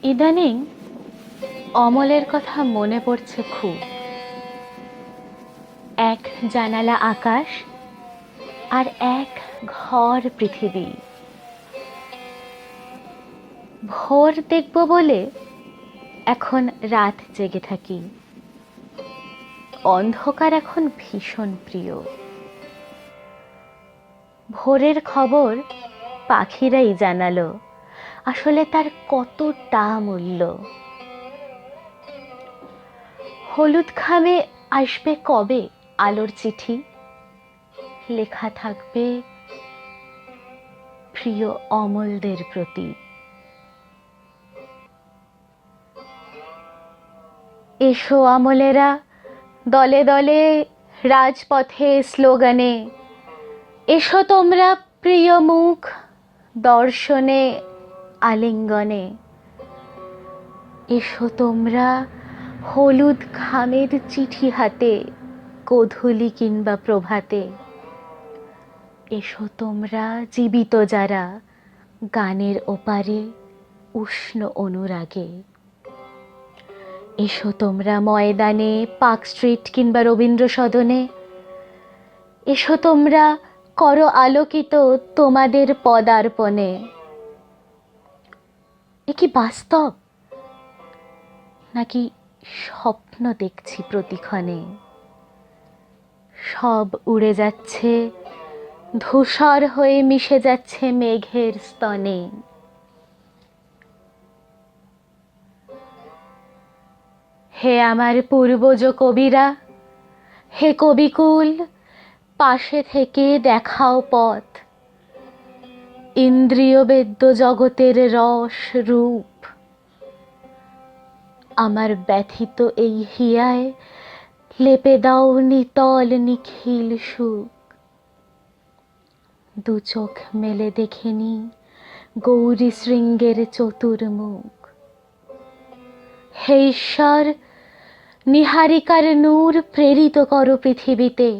ইদানিং অমলের কথা মনে পড়ছে খুব। এক জানালা আকাশ আর এক ঘর পৃথিবী। ভোর দেখব বলে এখন রাত জেগে থাকি। অন্ধকার এখন ভীষণ প্রিয়। ভোরের খবর পাখিরাই জানালো, আসলে তার কতটা মূল্য। হলুদ খামে আসবে কবে আলোর চিঠি, লেখা থাকবে প্রিয় অমলদের প্রতি। এসো অমলেরা, দলে দলে রাজপথে স্লোগানে, এসো তোমরা প্রিয় মুখ দর্শনে আলিঙ্গনে। এসো তোমরা হলুদ খামের চিঠি হাতে, গোধূলি কিংবা প্রভাতে। এসো তোমরা জীবিত যারা গানের ওপারে উষ্ণ অনুরাগে। এসো তোমরা ময়দানে, পার্ক স্ট্রিট কিংবা রবীন্দ্র সদনে। এসো তোমরা করো আলোকিত তোমাদের পদার্পণে। এ কি বাস্তব নাকি স্বপ্ন দেখছি প্রতিক্ষণে? সব উড়ে যাচ্ছে, ধূসর হয়ে মিশে যাচ্ছে মেঘের স্তনে। হে আমার পূর্বজ কবিরা, হে কবিকুল, পাশে থেকে দেখাও পথ। ইন্দ্রিয় বেদ্য জগতের রস রূপ আমার ব্যথিত এই হিয়ায় লেপে দাও নিতল নিখিল সুখ। দু চোখ মেলে দেখেনি গৌরী শৃঙ্গের চতুর্মুখ। হে ঈশ্বর, নিহারিকার নূর প্রেরিত করো পৃথিবীতে।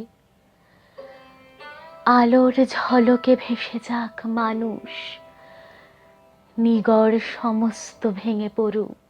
আলোর ঝলকে ভেসে যাক মানুষ, নিগড় সমস্ত ভেঙে পড়ুক।